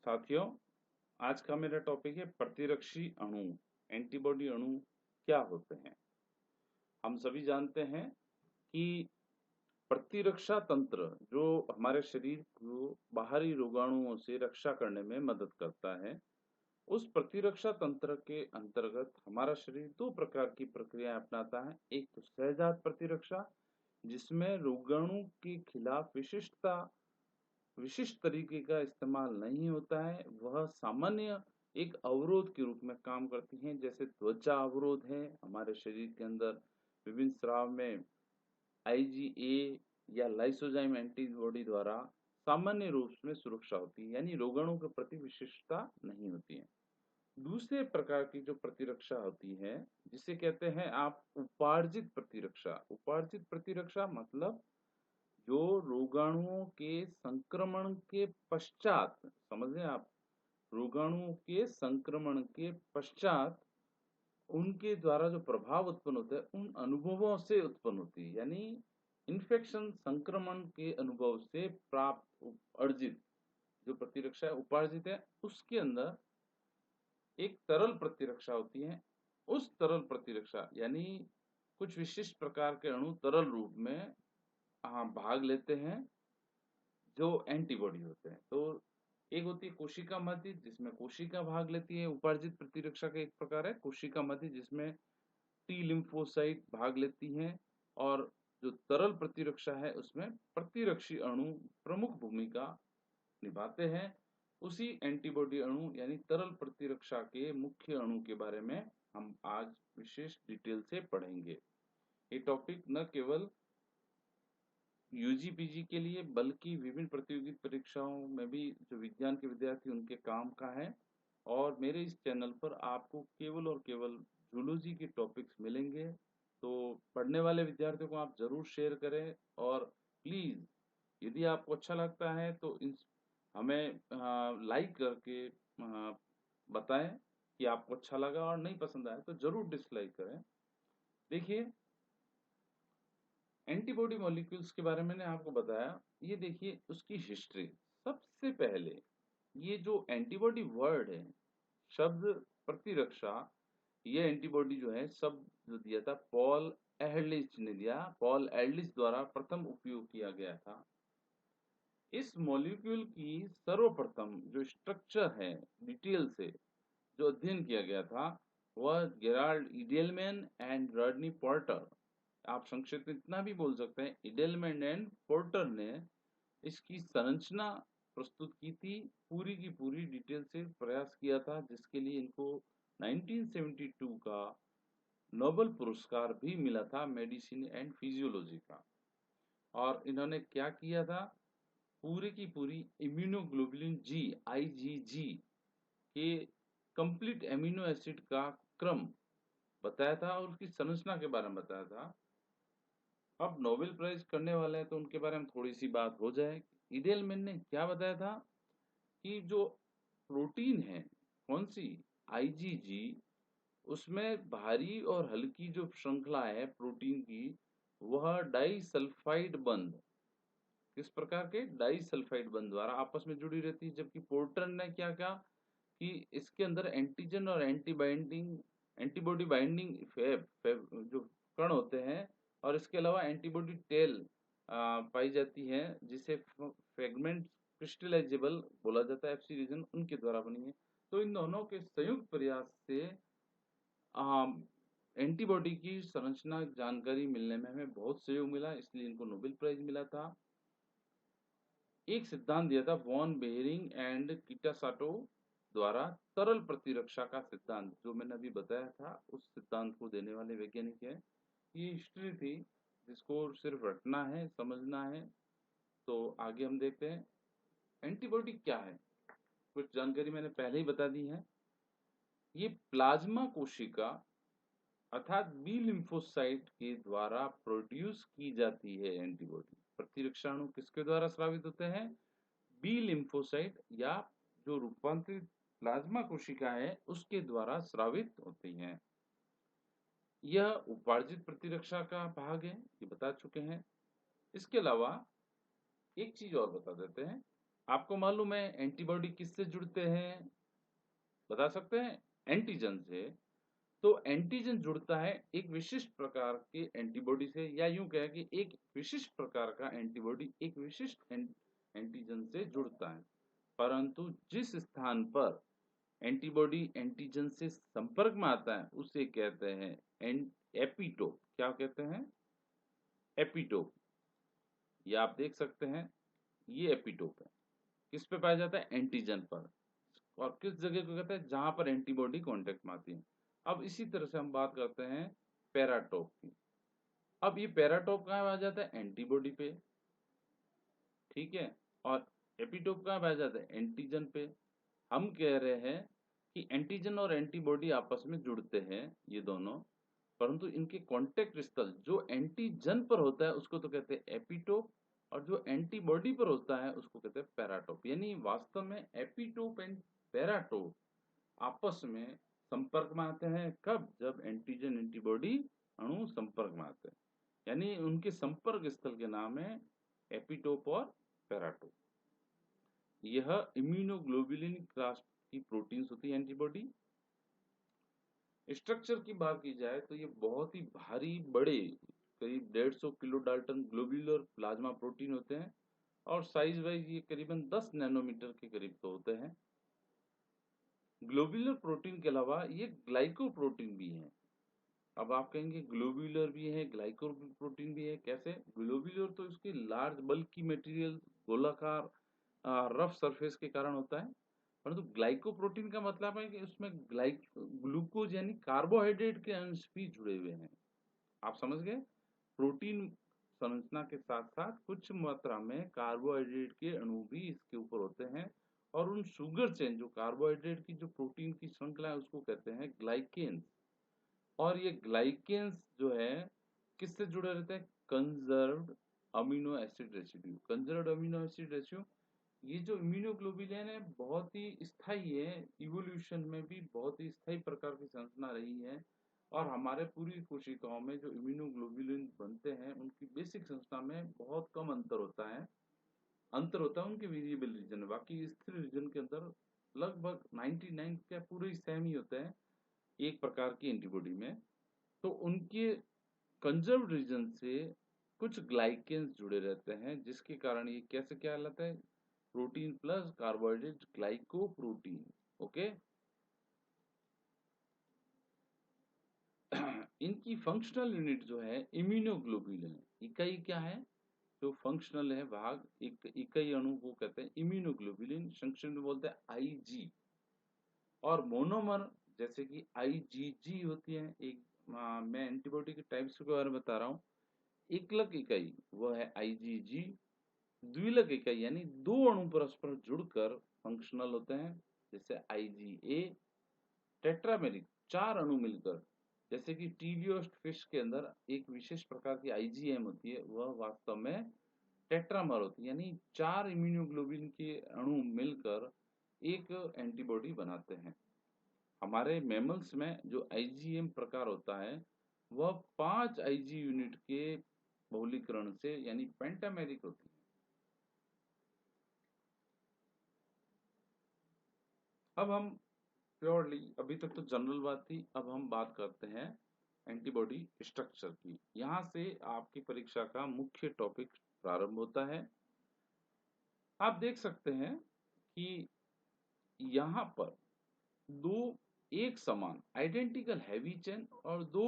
साथियों, आज का मेरा टॉपिक है प्रतिरक्षी अणु। एंटीबॉडी अणु क्या होते हैं? हम सभी जानते हैं कि प्रतिरक्षा तंत्र जो हमारे शरीर को बाहरी रोगाणुओं से रक्षा करने में मदद करता है, उस प्रतिरक्षा तंत्र के अंतर्गत हमारा शरीर 2 प्रकार की प्रक्रियाएं अपनाता है। एक तो सहजात प्रतिरक्षा, जिसमें रोगाणु के खिलाफ विशिष्ट तरीके का इस्तेमाल नहीं होता है, वह सामान्य एक अवरोध के रूप में काम करती हैं, जैसे त्वचा अवरोध है, हमारे शरीर के अंदर विभिन्न स्राव में आईजीए या लाइसोजाइम एंटीबॉडी द्वारा सामान्य रूप में सुरक्षा होती है, यानी रोगाणु के प्रति विशिष्टता नहीं होती है। दूसरे प्रकार की जो प्रतिरक्षा होती है, जिसे कहते हैं आप उपार्जित प्रतिरक्षा। उपार्जित प्रतिरक्षा मतलब जो रोगाणुओं के संक्रमण के पश्चात, समझ रहे हैं आप, रोगाणुओं के संक्रमण के पश्चात उनके द्वारा जो प्रभाव उत्पन्न होता है, उन अनुभवों से उत्पन्न होती है, यानी इन्फेक्शन संक्रमण के अनुभव से प्राप्त अर्जित जो प्रतिरक्षा है, उपार्जित है, उसके अंदर एक तरल प्रतिरक्षा होती है। उस तरल प्रतिरक्षा यानी कुछ विशिष्ट प्रकार के अणु तरल रूप में भाग लेते हैं जो एंटीबॉडी होते हैं। तो एक होती है कोशिका मध्य, जिसमें कोशिका भाग लेती है। उपार्जित प्रतिरक्षा का एक प्रकार है कोशिका मध्य, जिसमें टी लिम्फोसाइट भाग लेती हैं। और जो तरल प्रतिरक्षा है, उसमें प्रतिरक्षी अणु प्रमुख भूमिका निभाते हैं। उसी एंटीबॉडी अणु यानी तरल प्रतिरक्षा के मुख्य अणु के बारे में हम आज विशेष डिटेल से पढ़ेंगे। ये टॉपिक न केवल यूजी पीजी के लिए बल्कि विभिन्न प्रतियोगी परीक्षाओं में भी जो विज्ञान के विद्यार्थी उनके काम का है। और मेरे इस चैनल पर आपको केवल और केवल जूलॉजी के टॉपिक्स मिलेंगे। तो पढ़ने वाले विद्यार्थियों को आप जरूर शेयर करें, और प्लीज यदि आपको अच्छा लगता है तो हमें लाइक करके बताएं कि आपको अच्छा लगा, और नहीं पसंद आया तो जरूर डिसलाइक करें। देखिए, एंटीबॉडी मॉलिक्यूल्स के बारे में मैंने आपको बताया। ये देखिए उसकी हिस्ट्री। सबसे पहले ये जो एंटीबॉडी वर्ड है, शब्द प्रतिरक्षा, ये एंटीबॉडी जो है शब्द जो दिया था पॉल एहरलिच ने दिया। पॉल एहरलिच द्वारा प्रथम उपयोग किया गया था। इस मॉलिक्यूल की सर्वप्रथम जो स्ट्रक्चर है डिटेल से जो अध्ययन किया गया था, वह गेराल्ड इडेलमैन एंड रॉडनी पोर्टर, आप संक्षिप्त में इतना भी बोल सकते हैं, इडेलमैन एंड पोर्टर ने इसकी संरचना प्रस्तुत की थी। पूरी की पूरी डिटेल से प्रयास किया था, जिसके लिए इनको 1972 का नोबेल पुरस्कार भी मिला था मेडिसिन एंड फिजियोलॉजी का। और इन्होंने क्या किया था, पूरी की पूरी इम्यूनोग्लोबुलिन जी आईजीजी के कंप्लीट एमिनो एसिड का क्रम बताया था और उसकी संरचना के बारे में बताया था। अब नोबेल प्राइज करने वाले हैं तो उनके बारे में थोड़ी सी बात हो जाए। इडेलमैन ने क्या बताया था कि जो प्रोटीन है, कौन सी, आईजीजी, उसमें भारी और हल्की जो श्रृंखला है प्रोटीन की, वह डाइसल्फाइड बंध, किस प्रकार के, डाइसल्फाइड बंध द्वारा आपस में जुड़ी रहती है। जबकि पोर्टर ने क्या कहा कि इसके अंदर एंटीजन और एंटीबॉडी बाइंडिंग जो कण होते हैं, और इसके अलावा एंटीबॉडी टेल पाई जाती है, जिसे फ्रेगमेंट क्रिस्टलाइजेबल बोला जाता है, एफसी रीजन उनके द्वारा बनी है। तो इन दोनों के संयुक्त प्रयास से एंटीबॉडी की संरचना जानकारी मिलने में हमें बहुत सहयोग मिला, इसलिए इनको नोबेल प्राइज मिला था। एक सिद्धांत दिया था वॉन बेहरिंग एंड किटासाटो द्वारा, तरल प्रतिरक्षा का सिद्धांत, जो मैंने अभी बताया था, उस सिद्धांत को देने वाले वैज्ञानिक है। ये हिस्ट्री थी जिसको सिर्फ रटना है, समझना है। तो आगे हम देखते हैं एंटीबॉडी क्या है। कुछ जानकारी मैंने पहले ही बता दी है। ये प्लाज्मा कोशिका अर्थात बी लिम्फोसाइट के द्वारा प्रोड्यूस की जाती है एंटीबॉडी। प्रतिरक्षाणु किसके द्वारा स्रावित होते हैं, बी लिम्फोसाइट या जो रूपांतरित प्लाज्मा कोशिका है उसके द्वारा स्रावित होती हैं। यह उपार्जित प्रतिरक्षा का भाग है, ये बता चुके हैं। इसके अलावा एक चीज और बता देते हैं आपको मालूम है एंटीबॉडी किससे जुड़ते हैं? बता सकते हैं? एंटीजन से। तो एंटीजन जुड़ता है एक विशिष्ट प्रकार के एंटीबॉडी से, या यूं कहें कि एक विशिष्ट प्रकार का एंटीबॉडी एक विशिष्ट एंटीजन से जुड़ता है। परंतु जिस स्थान पर एंटीबॉडी एंटीजन से संपर्क में आता है उसे कहते हैं एपिटोप। क्या कहते हैं? एपिटोप। ये आप देख सकते हैं, ये एपिटोप है। किस पे पाया जाता है? एंटीजन पर। और किस जगह को कहते हैं? जहां पर एंटीबॉडी कांटेक्ट में आती है। अब इसी तरह से हम बात करते हैं पैराटोप की। अब ये पैराटोप कहाँ आ जाता है? एंटीबॉडी पे, ठीक है। और एपिटोप कहाँ पाया जाता है? एंटीजन पे। हम कह रहे हैं कि एंटीजन और एंटीबॉडी आपस में जुड़ते हैं ये दोनों, परंतु इनके कांटेक्ट स्थल जो एंटीजन पर होता है उसको तो कहते हैं एपिटोप, और जो एंटीबॉडी पर होता है उसको कहते हैं पैराटोप। यानी वास्तव में एपिटोप एंड पैराटोप आपस में संपर्क में आते हैं। कब? जब एंटीजन एंटीबॉडी अणु संपर्क में आते हैं, यानी उनके संपर्क स्थल के नाम है एपिटोप और पैराटोप। यह इम्यूनोग्लोबुलिन क्लास की प्रोटीन्स होती है एंटीबॉडी। स्ट्रक्चर की बात की जाए तो ये बहुत ही भारी बड़े, करीब 150 kilo Dalton globular plasma protein होते हैं, और साइज वाइज ये करीबन 10 नैनोमीटर के करीब तो होते हैं। ग्लोब्यूलर प्रोटीन के अलावा ये ग्लाइकोप्रोटीन भी है। अब आप कहेंगे ग्लोब्यूलर भी है, ग्लाइकोप्रोटीन भी है, कैसे? ग्लोब्यूलर तो इसकी लार्ज बल्की मटेरियल, गोलाकार रफ सरफेस के कारण होता है, परंतु ग्लाइकोप्रोटीन का मतलब है कि उसमें ग्लूकोज यानी कार्बोहाइड्रेट के अंश भी जुड़े हुए हैं। आप समझ गए? प्रोटीन संरचना के साथ साथ कुछ मात्रा में कार्बोहाइड्रेट के अणु भी इसके ऊपर होते हैं, और उन शुगर चेन जो कार्बोहाइड्रेट की जो प्रोटीन की श्रृंखला है उसको कहते हैं ग्लाइकेन्स। और ये ग्लाइकेन्स जो है किससे जुड़े रहते हैं? Conserved amino acid residue. Conserved amino acid residue, ये जो इम्यूनोग्लोबुलिन है बहुत ही स्थायी है, इवोल्यूशन में भी बहुत ही स्थायी प्रकार की संरचना रही है, और हमारे पूरी कोशिकाओं में जो इम्यूनोग्लोबुलिन बनते हैं उनकी बेसिक संरचना में बहुत कम अंतर होता है। अंतर होता है उनके वेरिएबल रीजन में, बाकी स्थिर रीजन के अंदर लगभग 99 का पूरे सेम ही होता है एक प्रकार की एंटीबॉडी में। तो उनके कंजर्व्ड रीजन से कुछ ग्लाइकेन्स जुड़े रहते हैं, जिसके कारण ये कैसे क्या कहलाता है? Protein plus carbohydrate glycoprotein. Okay. इनकी फंक्शनल यूनिट जो है इम्यूनोग्लोबुलिन। इकाई क्या है जो फंक्शनल है भाग? एक इकाई अणु को कहते हैं इम्यूनोग्लोबुलिन, संक्षिप्त में बोलते हैं आईजी। और मोनोमर जैसे कि आईजीजी होती है एक। मैं एंटीबॉडी के टाइप्स के बारे में बता रहा हूँ। एकलक इकाई वो है आईजीजी। द्विलक इकाई यानी दो अणु परस्पर जुड़कर फंक्शनल होते हैं, जैसे आईजीए। टेट्रामेरिक चार अणु मिलकर, जैसे कि टीबियोस्ट फिश के अंदर एक विशेष प्रकार की आईजीएम होती है, वह वास्तव में टेट्रामर होती है, यानी चार इम्यूनोग्लोबुलिन के अणु मिलकर एक एंटीबॉडी बनाते हैं। हमारे मैमल्स में जो आईजीएम प्रकार होता है वह 5 आईजी यूनिट के बहुलीकरण से यानी पेंटामेरिक होती है। अब हम प्योरली, अभी तक तो जनरल बात थी, अब हम बात करते हैं एंटीबॉडी स्ट्रक्चर की। यहाँ से आपकी परीक्षा का मुख्य टॉपिक प्रारंभ होता है। आप देख सकते हैं कि यहाँ पर दो एक समान आइडेंटिकल हैवी चेन और दो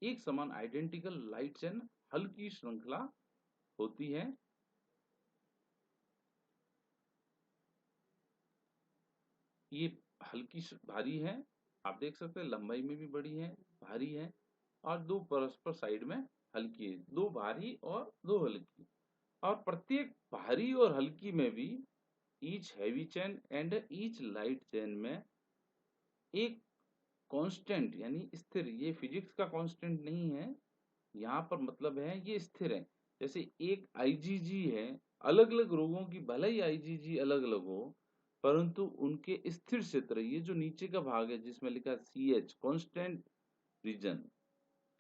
एक समान आइडेंटिकल लाइट चेन हल्की श्रृंखला होती है। ये हल्की भारी है, आप देख सकते हैं लंबाई में भी बड़ी है, भारी है, और दो परस्पर साइड में हल्की है, दो भारी और दो हल्की। और प्रत्येक भारी और हल्की में भी each heavy chain and each light chain में एक कांस्टेंट यानी स्थिर, ये फिजिक्स का कांस्टेंट नहीं है, यहाँ पर मतलब है ये स्थिर है। जैसे एक आईजीजी है, अलग अलग रोगों की भले ही आईजीजी अलग अलग हो, परंतु उनके स्थिर क्षेत्र, ये जो नीचे का भाग है जिसमें लिखा है सीएच कांस्टेंट रीजन,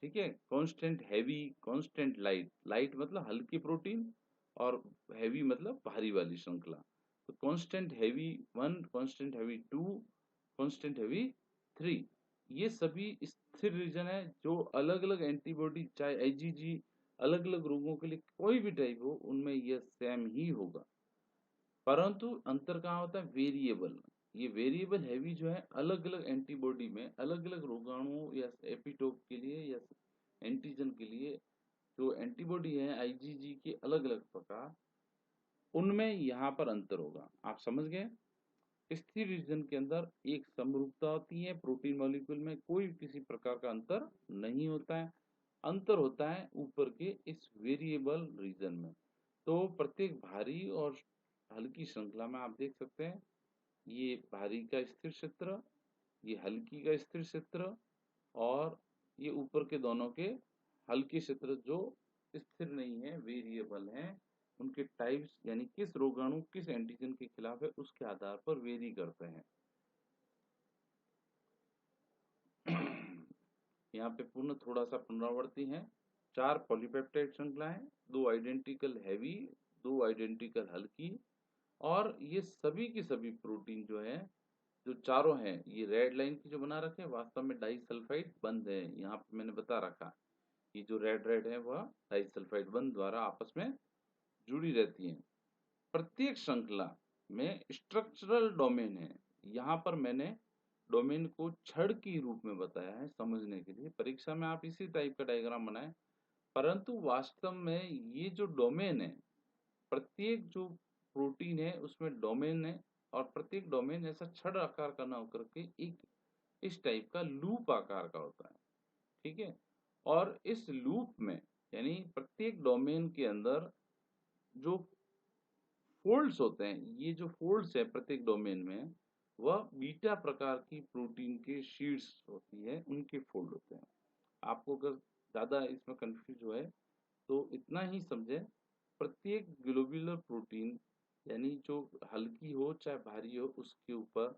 ठीक है, constant heavy constant light. Light मतलब हल्की प्रोटीन और हैवी मतलब भारी वाली श्रृंखला। तो constant heavy 1, constant heavy 2, constant heavy 3, ये सभी स्थिर रीजन है जो अलग-अलग एंटीबॉडी चाहे आईजीजी अलग-अलग रोगों के लिए कोई भी टाइप हो उनमें यह सेम ही होगा। परंतु अंतर कहाँ होता है? वेरिएबल। ये वेरिएबल हैवी जो है अलग-अलग एंटीबॉडी में अलग-अलग रोगाणुओं या एपिटोप के लिए या एंटीजन के लिए जो एंटीबॉडी है आईजीजी के अलग-अलग प्रकार, उनमें यहाँ पर अंतर होगा। आप समझ गए? स्थिर रीजन के अंदर एक समरूपता होती है, प्रोटीन मॉलिक्यूल में कोई किसी प्रकार का अंतर नहीं होता है। अंतर होता है ऊपर के इस वेरिएबल रीजन में। तो प्रत्येक भारी और हल्की श्रृंखला में आप देख सकते हैं, ये भारी का स्थिर क्षेत्र, ये हल्की का स्थिर क्षेत्र और ये ऊपर के दोनों के हल्के क्षेत्र जो स्थिर नहीं है, वेरिएबल हैं। उनके टाइप्स यानी किस रोगाणु किस एंटीजन के खिलाफ है उसके आधार पर वेरी करते हैं। यहाँ पे पुनः थोड़ा सा पुनरावृत्ति है। 4 पॉलीपेप्टाइड श्रृंखलाएं, 2 आइडेंटिकल हैवी, 2 आइडेंटिकल हल्की, और ये सभी की सभी प्रोटीन जो है जो चारों हैं, ये रेड लाइन की जो बना रखे हैं वास्तव में डाइसल्फाइड बंध है। यहाँ पे मैंने बता रखा, ये जो रेड रेड है वह डाइसल्फाइड बंध द्वारा आपस में जुड़ी रहती हैं। प्रत्येक श्रृंखला में स्ट्रक्चरल डोमेन है। यहाँ पर मैंने डोमेन को छड़ की रूप में बताया है समझने के लिए। परीक्षा में आप इसी टाइप का डायग्राम बनाएं, परंतु वास्तव में ये जो डोमेन है, प्रत्येक जो प्रोटीन है उसमें डोमेन है और प्रत्येक डोमेन ऐसा छड़ आकार का ना होकर के एक इस टाइप का लूप आकार का होता है। ठीक है, और इस लूप में यानी प्रत्येक डोमेन के अंदर जो फोल्ड्स होते हैं, ये जो फोल्ड्स है प्रत्येक डोमेन में, वह बीटा प्रकार की प्रोटीन के शीट्स होती है, उनके फोल्ड होते हैं। आपको अगर ज्यादा इसमें कंफ्यूज हो है तो इतना ही समझे, प्रत्येक ग्लोब्यूलर प्रोटीन यानी जो हल्की हो चाहे भारी हो उसके ऊपर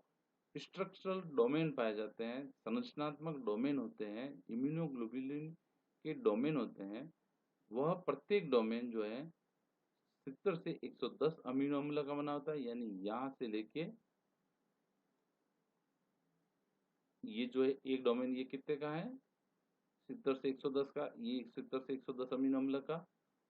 स्ट्रक्चरल डोमेन पाए जाते हैं, संरचनात्मक डोमेन होते हैं, इम्यूनोग्लोबुलिन के डोमेन होते हैं। वह प्रत्येक डोमेन जो है 70 से 110 अमीनो अम्ल का बना होता है, यानी यहाँ से लेके ये जो है एक डोमेन ये कितने का है 70 से 110 का, ये 70 से 110 अमीनो अम्ल का,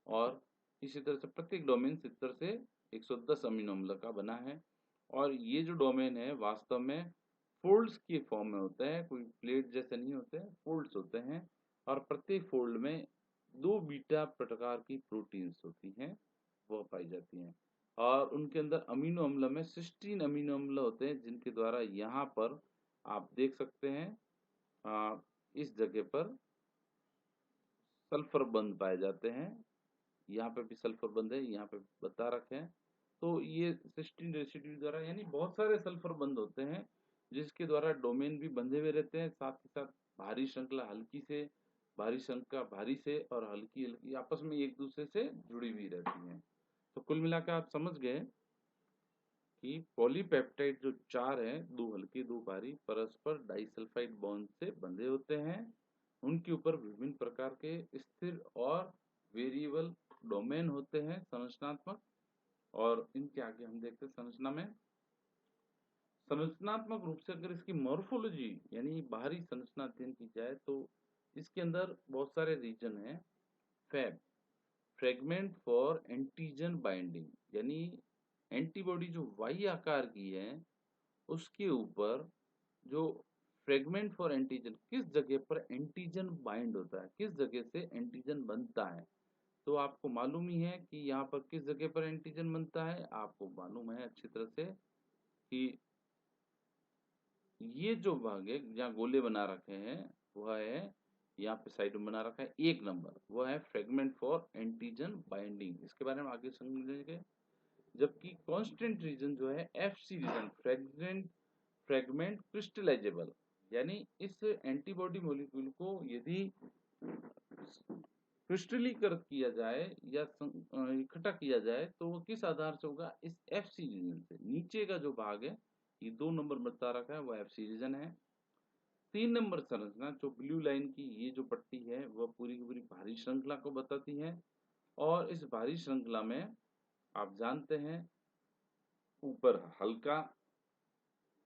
और इसी तरह से प्रत्येक डोमेन 70 से 110 अमीनो अम्ल का बना है। और ये जो डोमेन है वास्तव में फोल्ड्स के फॉर्म में होता है, कोई प्लेट जैसे नहीं होते, फोल्ड्स होते हैं, और प्रत्येक फोल्ड में 2 बीटा प्रकार की प्रोटीन्स होती हैं, वह पाई जाती हैं। और उनके अंदर अमीनो अम्ल में 16 अमीनो अम्ल होते हैं, जिनके द्वारा यहाँ पर आप देख सकते हैं इस जगह पर सल्फर बंध पाए जाते हैं। यहाँ पे भी सल्फर बंध है, यहाँ पे बता रखे हैं। तो ये सिस्टीन रेसिड्यू द्वारा यानी बहुत सारे सल्फर बंध होते हैं, जिसके द्वारा डोमेन भी बंधे हुए रहते हैं। साथ ही साथ भारी श्रृंखला हल्की से, भारी श्रृंखला भारी से, और हल्की हल्की आपस में एक दूसरे से जुड़ी हुई रहती हैं। तो कुल मिलाकर आप समझ गए कि पॉलीपेप्टाइड जो 4 हैं, 2 हल्के 2 भारी, परस्पर डाइसल्फाइड बॉन्ड से बंधे होते हैं। उनके ऊपर विभिन्न प्रकार के स्थिर और वेरिएबल डोमेन होते हैं संरचनात्मक। और इनके आगे हम देखते हैं संरचना में, संरचनात्मक रूप से अगर इसकी मॉर्फोलॉजी यानी बाहरी संरचना अध्ययन की जाए तो इसके अंदर बहुत सारे रीजन हैं। Fab, fragment for antigen binding, यानी एंटीबॉडी जो वाई आकार की है उसके ऊपर जो फ्रेगमेंट फॉर एंटीजन, किस जगह पर एंटीजन बाइंड होता है, किस जगह से एंटीजन बनता है। तो आपको मालूम ही है कि यहाँ पर किस जगह पर एंटीजन बनता है। आपको मालूम है अच्छी तरह से कि ये जो भाग है जहाँ गोले बना रखे हैं वह है, यहाँ पे साइड में बना रखा है 1 नंबर, वह है फ्रेगमेंट फॉर एंटीजन बाइंडिंग। इसके बारे में आगे समझेंगे। जबकि कांस्टेंट रीजन जो है एफसी रीजन, फ्रेगमेंट क्रिस्टलाइजेबल, यानी इस एंटीबॉडी मॉलिक्यूल को यदि क्रिस्टलीकृत किया जाए या इकट्ठा किया जाए तो वो किस आधार से होगा, इस एफसी रीजन से। नीचे का जो भाग है ये 2 नंबर बता रखा है वो एफसी रीजन है। 3 नंबर संरचना जो ब्लू लाइन की ये जो पट्टी है वह पूरी की पूरी भारी श्रृंखला को बताती है। और इस भारी श्रृंखला में आप जानते हैं ऊपर हल्का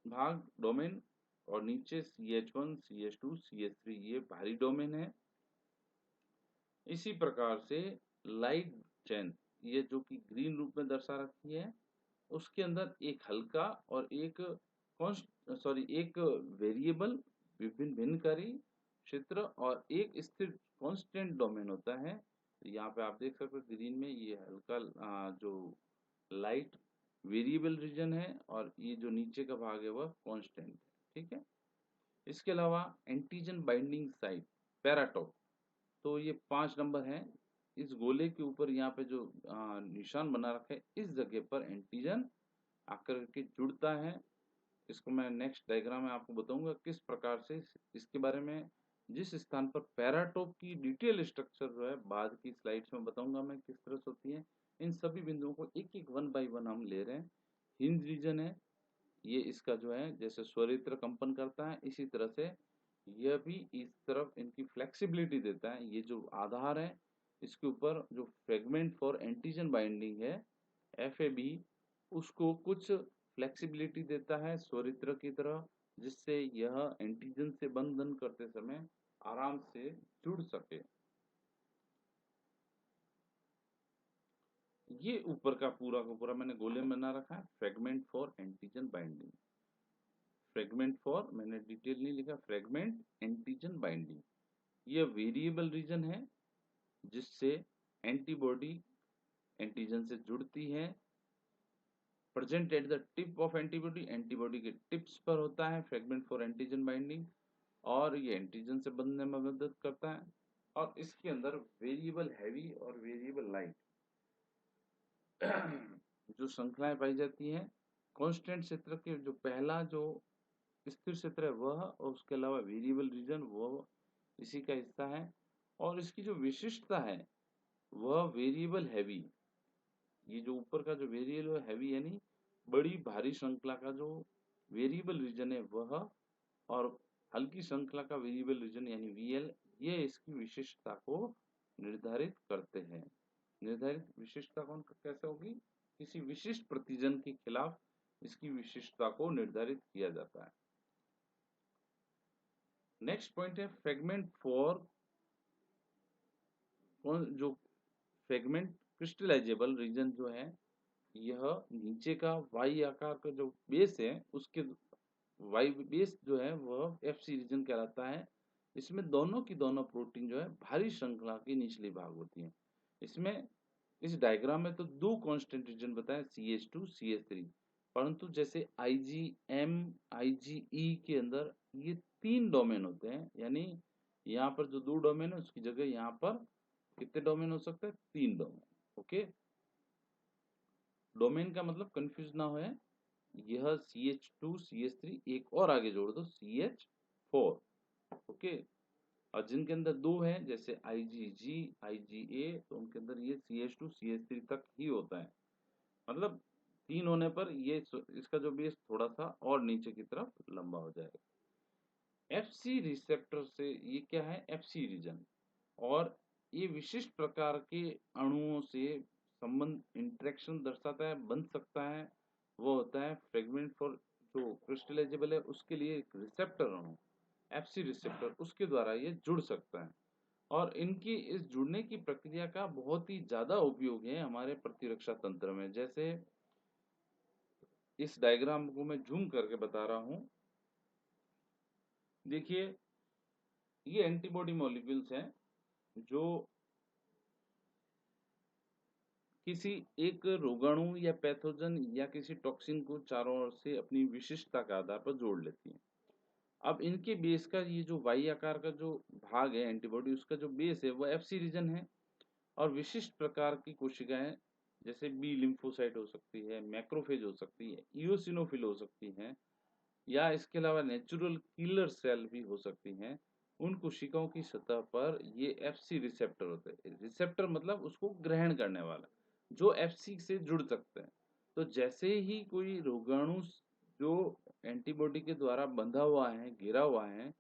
भाग डोमेन और नीचे CH1, CH2, CH3 ये भारी डोमेन है। इसी प्रकार से लाइट चेन ये जो कि ग्रीन रूप में दर्शा रखी है, उसके अंदर एक हल्का और एक एक वेरिएबल भिन्नकारी क्षेत्र और एक स्थिर कांस्टेंट डोमेन होता है। यहाँ पे आप देख सकते हो ग्रीन में ये हल्का जो लाइट वेरिएबल रीजन है और ये जो नीचे का भाग है वह कांस्टेंट है। ठीक है। इसके अलावा एंटीजन बाइंडिंग साइट पैराटॉप, तो ये 5 नंबर है। इस गोले के ऊपर यहाँ पे जो निशान बना रखा है, इस जगह पर एंटीजन आकर के जुड़ता है। इसको मैं नेक्स्ट डायग्राम में आपको बताऊंगा किस प्रकार से इसके बारे में। जिस स्थान पर पैराटॉप की डिटेल स्ट्रक्चर जो है बाद की स्लाइड्स में बताऊंगा मैं किस तरह से होती है। इन सभी बिंदुओं को एक एक 1 बाय 1 हम ले रहे हैं। हिंज रीजन है, ये इसका जो है जैसे स्वरित्र कंपन करता है, इसी तरह से यह भी इस तरफ इनकी फ्लेक्सिबिलिटी देता है। ये जो आधार है इसके ऊपर जो फ्रेगमेंट फॉर एंटीजन बाइंडिंग है FAB, उसको कुछ फ्लेक्सिबिलिटी देता है स्वरित्र की तरह, जिससे यह एंटीजन से बंधन करते समय आराम से जुड़ सके। ये ऊपर का पूरा मैंने गोले में बना रखा है fragment for antigen binding. Fragment for मैंने डिटेल नहीं लिखा, फ्रेगमेंट एंटीजन बाइंडिंग ये वेरिएबल रीजन है जिससे एंटीबॉडी एंटीजन से जुड़ती है। Present at the tip of antibody, antibody के टिप्स पर होता है फ्रेगमेंट फॉर एंटीजन बाइंडिंग, और ये एंटीजन से बंधने में मदद करता है। और इसके अंदर वेरिएबल हैवी और वेरिएबल लाइट जो श्रृंखलाएं पाई जाती हैं। कांस्टेंट क्षेत्र के जो पहला जो स्थिर क्षेत्र है वह, और उसके अलावा वेरिएबल रीजन वो इसी का हिस्सा है। और इसकी जो विशिष्टता है वह वेरिएबल हैवी, ये जो ऊपर का जो वेरिएबल हैवी यानी बड़ी भारी श्रृंखला का जो वेरिएबल रीजन है वह, और हल्की श्रृंखला का वेरिएबल रीजन यानी VL, ये इसकी विशिष्टता को निर्धारित करते हैं। निर्धारित विशिष्टता कौन कैसे होगी? किसी विशिष्ट प्रतिजन के खिलाफ इसकी विशिष्टता को निर्धारित किया जाता है। नेक्स्ट पॉइंट है फ्रेगमेंट फॉर, जो फ्रेगमेंट क्रिस्टलाइजेबल रीजन जो है, यह नीचे का वाई आकार का जो बेस है उसके वाई बेस जो है वह FC रीजन कहलाता है। इसमें दोनों की दोनों प्रोटीन जो है भारी श्रृंखला की निचली भाग होती है। इसमें इस डायग्राम में तो दो कांस्टेंट रीजन बताए CH2 CH3, परंतु जैसे IgM IgE के अंदर ये 3 डोमेन होते हैं, यानी यहाँ पर जो 2 डोमेन है उसकी जगह यहाँ पर कितने डोमेन हो सकते हैं? 3 डोमेन। ओके, डोमेन का मतलब कंफ्यूज ना हो, यह CH2 CH3 एक और आगे जोड़ दो CH4। ओके, और जिनके अंदर 2 है जैसे IgG IgA, तो उनके अंदर ये CH2 CH3 तक ही होता है। मतलब 3 होने पर ये इसका जो बेस थोड़ा सा और नीचे की तरफ लंबा हो जाएगा। FC रिसेप्टर से ये क्या है? FC रीजन, और ये विशिष्ट प्रकार के अणुओं से संबंध इंटरेक्शन दर्शाता है, बन सकता है। वो होता है फ्रेगमेंट फॉर जो क्रिस्टलाइजेबल है उसके लिए एक रिसेप्टर अणु FC रिसेप्टर, उसके द्वारा ये जुड़ सकता है। और इनकी इस जुड़ने की प्रक्रिया का बहुत ही ज्यादा उपयोग है हमारे प्रतिरक्षा तंत्र में। जैसे इस डायग्राम को मैं जूम करके बता रहा हूं, देखिए ये एंटीबॉडी मॉलिक्यूल्स हैं जो किसी एक रोगाणु या पैथोजन या किसी टॉक्सिन को चारों ओर से अपनी विशिष्टता के आधार पर जोड़ लेती हैं। अब इनके बेस का ये जो वाई आकार का जो भाग है एंटीबॉडी, उसका जो बेस है वो FC रीजन है। और विशिष्ट प्रकार की कोशिकाएं जैसे बी लिम्फोसाइट हो सकती है, मैक्रोफेज हो सकती है, इओसिनोफिल हो सकती हैं, या इसके अलावा नेचुरल किलर सेल भी हो सकती हैं। उन कोशिकाओं की सतह पर ये FC रिसेप्टर होते हैं। रिसेप्टर मतलब उसको ग्रहण करने वाला, जो FC से जुड़ सकते हैं। तो जैसे ही कोई रोगाणु जो एंटीबॉडी के द्वारा बंधा हुआ है, घिरा हुआ है,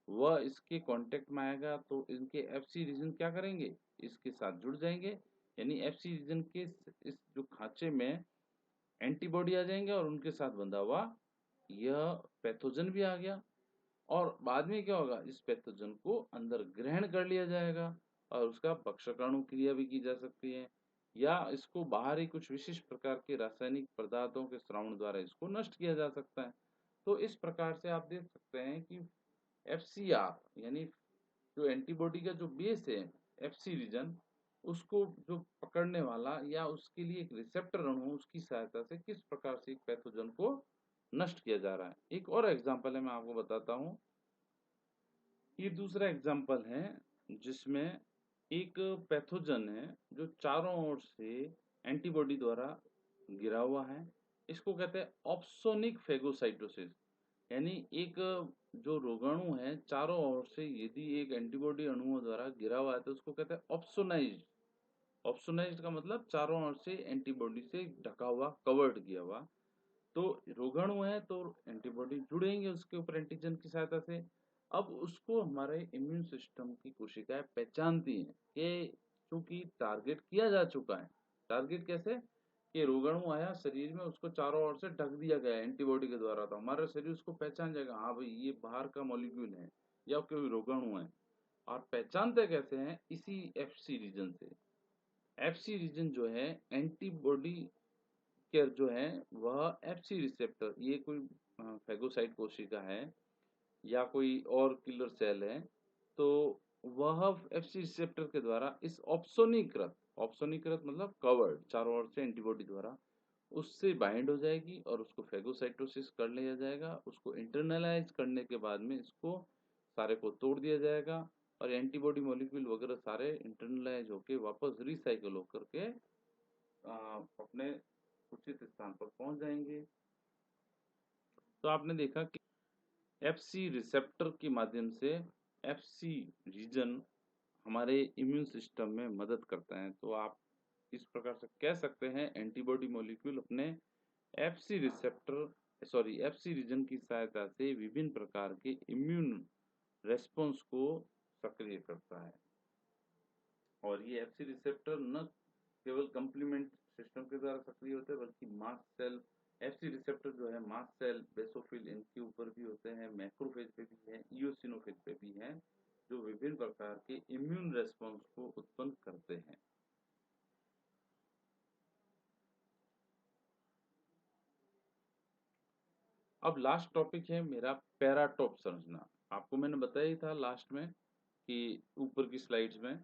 वह इसके कांटेक्ट में आएगा तो इनके FC रीजन क्या करेंगे? इसके साथ जुड़ जाएंगे। यानी FC रीजन के इस जो खांचे में एंटीबॉडी आ जाएंगे और उनके साथ बंधा हुआ यह पैथोजन भी आ गया, और बाद में क्या होगा, इस पैथोजन को अंदर ग्रहण कर लिया जाएगा और उसका भक्षकाणु क्रिया भी की जा सकती है, या इसको बाहर ही कुछ विशिष्ट प्रकार के रासायनिक पदार्थों के श्रावण द्वारा इसको नष्ट किया जा सकता है। तो इस प्रकार से आप देख सकते हैं कि एफसीआर यानी जो एंटीबॉडी का जो बेस है, एफसी रीजन, उसको जो पकड़ने वाला या उसके लिए एक रिसेप्टर अणु उसकी सहायता से किस प्रकार से एक पैथोजन को नष्ट किया जा रहा है। एक और एग्जांपल है, मैं आपको बताता हूँ। ये दूसरा एग्जाम्पल है जिसमें एक पैथोजन है जो चारों ओर से एंटीबॉडी द्वारा घिरा हुआ है। इसको कहते हैं ऑप्सोनिक फेगोसाइटोसिस, यानी एक जो रोगाणु है चारों ओर से यदि एक एंटीबॉडी अणुओं द्वारा घिरा हुआ है तो उसको कहते हैं ऑप्सोनाइज्ड। ऑप्सोनाइज्ड का मतलब चारों ओर से एंटीबॉडी से ढका हुआ, कवर्ड किया हुआ। तो रोगाणु है तो एंटीबॉडी जुड़ेंगे उसके ऊपर एंटीजन की सहायता से। अब उसको हमारे इम्यून सिस्टम की कोशिकाएं पहचानती हैं कि चूंकि टारगेट किया जा चुका है। टारगेट कैसे, कि रोगाणु आया शरीर में, उसको चारों ओर से ढक दिया गया एंटीबॉडी के द्वारा, तो हमारा शरीर उसको पहचान जाएगा, हाँ भाई ये बाहर का मॉलिक्यूल है या कोई रोगाणु है। और पहचानते कैसे हैं, इसी एफसी रीजन से। एफसी रीजन जो है एंटीबॉडी के जो है वह एफसी रिसेप्टर, ये कोई फेगोसाइट कोशिका है या कोई और किलर सेल है, तो वह एफसी रिसेप्टर के द्वारा इस ऑप्सोनीकृत, ऑप्सोनीकृत मतलब कवर्ड चारों ओर से एंटीबॉडी द्वारा, उससे बाइंड हो जाएगी और उसको फेगोसाइटोसिस कर लिया जाएगा। उसको इंटरनलाइज करने के बाद में इसको सारे को तोड़ दिया जाएगा और एंटीबॉडी मॉलिक्यूल वगैरह सारे इंटरनलाइज होके वापस रिसाइकल होकर के अपने उचित स्थान पर पहुंच जाएंगे। तो आपने देखा कि एफसी रिसेप्टर के माध्यम से एफसी रीजन हमारे इम्यून सिस्टम में मदद करता है। तो आप इस प्रकार से कह सकते हैं एंटीबॉडी मॉलिक्यूल अपने एफसी रिसेप्टर एफसी रीजन की सहायता से विभिन्न प्रकार के इम्यून रेस्पॉन्स को सक्रिय करता है। और ये एफसी रिसेप्टर न केवल कंप्लीमेंट सिस्टम के द्वारा सक्रिय होते हैं बल्कि मास्ट सेल, एफसी रिसेप्टर जो है मास्ट सेल, बेसोफिल, इनके ऊपर भी होते हैं, मैक्रोफेज पे भी है, इओसिनोफिल पे भी है, जो विभिन्न प्रकार के इम्यून रेस्पॉन्स को उत्पन्न करते हैं। अब लास्ट टॉपिक है मेरा पैराटोप संरचना। आपको मैंने बताया ही था लास्ट में कि ऊपर की स्लाइड्स में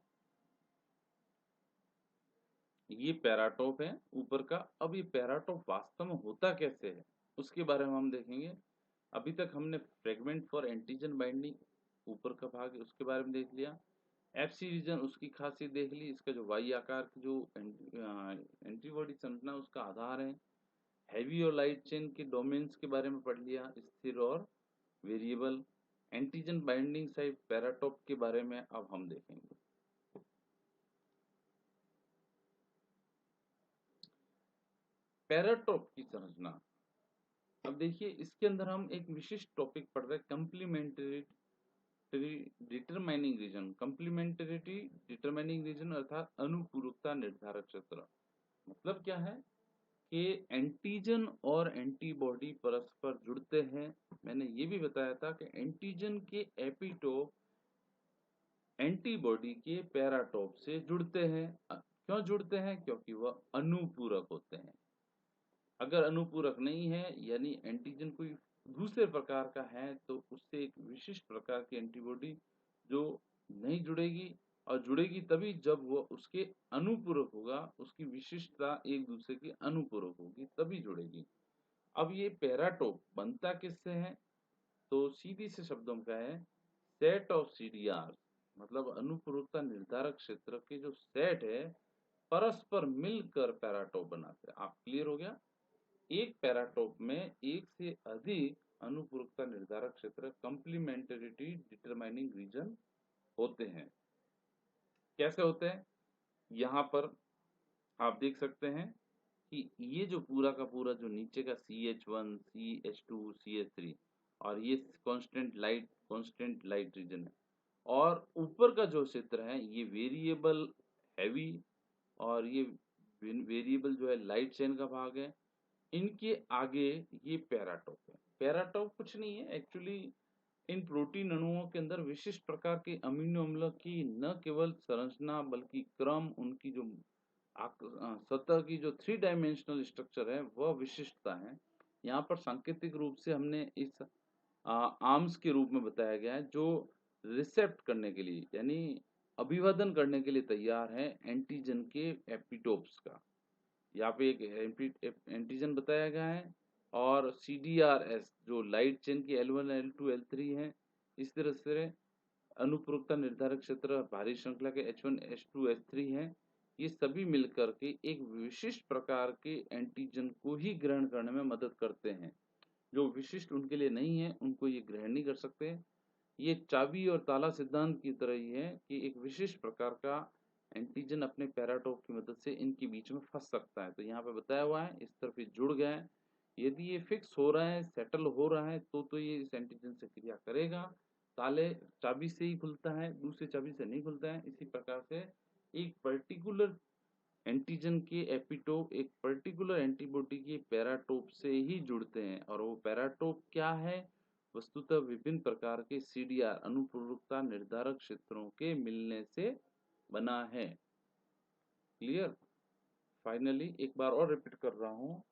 ये पैराटोप है ऊपर का। अब ये पैराटोप वास्तव में होता कैसे है उसके बारे में हम देखेंगे। अभी तक हमने फ्रेगमेंट फॉर एंटीजन बाइंडिंग, ऊपर का भाग है, उसके बारे में देख लिया। एफसी रीजन, उसकी खासियत देख ली, इसका जो वाई आकार की जो एंटीबॉडी संरचना उसका आधार है। हैवी और लाइट चेन के डोमेन्स के बारे में पढ़ लिया, स्थिर और variable. Antigen binding site paratope के बारे में अब हम देखेंगे। पैराटोप की संरचना, अब देखिए इसके अंदर हम एक विशिष्ट टॉपिक पढ़ रहे हैं, complementary determining region. Complementarity determining region अर्थात अनुपूरकता निर्धारक क्षेत्र। मतलब क्या है कि एंटीजन और एंटीबॉडी परस्पर जुड़ते हैं। मैंने ये भी बताया था कि एंटीजन के एपिटोप एंटीबॉडी के पैराटोप से जुड़ते हैं। क्यों जुड़ते हैं? क्योंकि वह अनुपूरक होते हैं। अगर अनुपूरक नहीं है यानी एंटीजन कोई दूसरे प्रकार का है तो उससे एक विशिष्ट प्रकार की एंटीबॉडी जो नहीं जुड़ेगी, और जुड़ेगी तभी जब वो उसके अनुपूरक होगा, उसकी विशिष्टता एक दूसरे की अनुपूरक होगी तभी जुड़ेगी। अब ये पैराटोप बनता किससे है? तो सीधी से शब्दों में है सेट ऑफ सीडीआर, मतलब अनुपूरकता निर्धारक क्षेत्र के जो सेट है परस्पर मिलकर पैराटोप बनाते हैं। आप क्लियर हो गया? एक पैराटोप में एक से अधिक अनुपूरकता निर्धारक क्षेत्र कंप्लीमेंटरिटी डिटरमाइनिंग रीजन होते हैं। कैसे होते हैं? यहाँ पर आप देख सकते हैं कि ये जो पूरा का पूरा जो नीचे का CH1, CH2, CH3 और ये कांस्टेंट लाइट रीजन है, और ऊपर का जो क्षेत्र है ये वेरिएबल हैवी और ये वेरिएबल जो है लाइट चेन का भाग है। इनके आगे ये पैराटॉप है। पैराटॉप कुछ नहीं है एक्चुअली, इन प्रोटीन अणुओं के अंदर विशिष्ट प्रकार के अमीनो अम्ल की न केवल संरचना बल्कि क्रम, उनकी जो सतह की जो 3 डायमेंशनल स्ट्रक्चर है वह विशिष्टता है। यहाँ पर सांकेतिक रूप से हमने इस आर्म्स के रूप में बताया गया है जो रिसेप्ट करने के लिए यानी अभिवादन करने के लिए तैयार है एंटीजन के एपिटोप्स का। यहाँ पे एक एंटीजन बताया गया है और CDRS जो लाइट चेन की L1, L2, L3 है। इस तरह से अनुपूरकता निर्धारक क्षेत्र भारी श्रृंखला के H1, H2, H3 हैं। ये सभी मिलकर के एक विशिष्ट प्रकार के एंटीजन को ही ग्रहण करने में मदद करते हैं। जो विशिष्ट उनके लिए नहीं है, उनको ये ग्रहण नहीं कर सकते। ये चाबी और ताला सिद्धांत की तरह ही है कि एक विशिष्ट प्रकार का एंटीजन अपने पैराटॉप की मदद से इनके बीच में फंस सकता है। तो यहाँ पे बताया हुआ है, इस तरफ ये जुड़ गया है। यदि ये फिक्स हो रहा है, सेटल हो रहा है, तो ये इस एंटीजन से क्रिया करेगा। ताले चाबी से ही खुलता है, दूसरी चाबी से नहीं खुलता है। इसी प्रकार से एक पर्टिकुलर एंटीजन के एपिटोप एक पर्टिकुलर एंटीबॉडी के पैराटोप से ही जुड़ते हैं और वो पैराटोप क्या है? वस्तुतः विभिन्न प्रकार के CDR अनुपूरकता निर्धारक क्षेत्रों के मिलने से बना है। क्लियर? फाइनली एक बार और रिपीट कर रहा हूँ,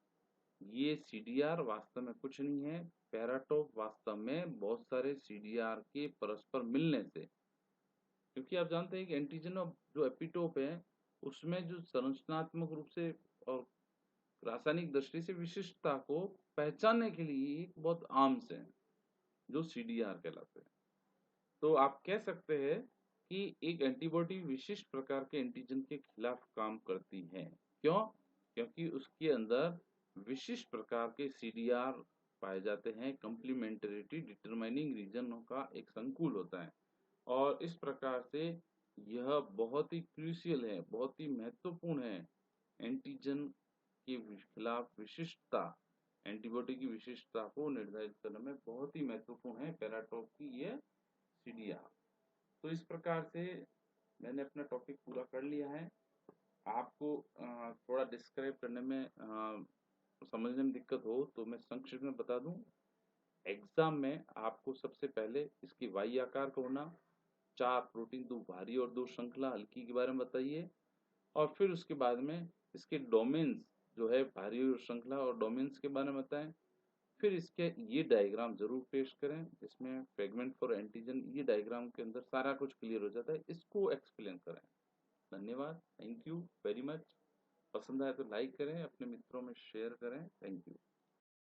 ये CDR वास्तव में कुछ नहीं है, पैराटोप वास्तव में बहुत सारे CDR के परस्पर मिलने से, क्योंकि आप जानते हैं कि एंटीजन और जो एपिटोप है उसमें जो संरचनात्मक रूप से और रासायनिक दृष्टि से विशिष्टता को पहचानने के लिए एक बहुत आर्म्स है जो CDR कहलाते हैं। तो आप कह सकते हैं कि एक एंटीबॉडी विशिष्ट प्रकार के एंटीजन के खिलाफ काम करती है। क्यों? क्योंकि उसके अंदर विशिष्ट प्रकार के CDR पाए जाते हैं। कंप्लीमेंटरिटी डिटरमाइनिंग रीजनों का एक संकुल होता है और इस प्रकार से यह बहुत ही क्रूशियल है, बहुत ही महत्वपूर्ण है। एंटीजन के खिलाफ विशिष्टता, एंटीबॉडी की विशिष्टता को निर्धारित करने में बहुत ही महत्वपूर्ण है पैराटॉप की ये CDR। तो इस प्रकार से मैंने अपना टॉपिक पूरा कर लिया है। आपको थोड़ा डिस्क्राइब करने में समझने में दिक्कत हो तो मैं संक्षिप्त में बता दूं। एग्जाम में आपको सबसे पहले इसकी वाई आकार का होना, 4 प्रोटीन, 2 भारी और 2 श्रृंखला हल्की के बारे में बताइए और फिर उसके बाद में इसके डोमेन्स जो है भारी और श्रृंखला और डोमेन्स के बारे में बताएं। फिर इसके ये डायग्राम जरूर पेश करें, इसमें फ्रेगमेंट फॉर एंटीजन, ये डायग्राम के अंदर सारा कुछ क्लियर हो जाता है, इसको एक्सप्लेन करें। धन्यवाद, थैंक यू वेरी मच। पसंद आए तो लाइक करें, अपने मित्रों में शेयर करें। Thank you.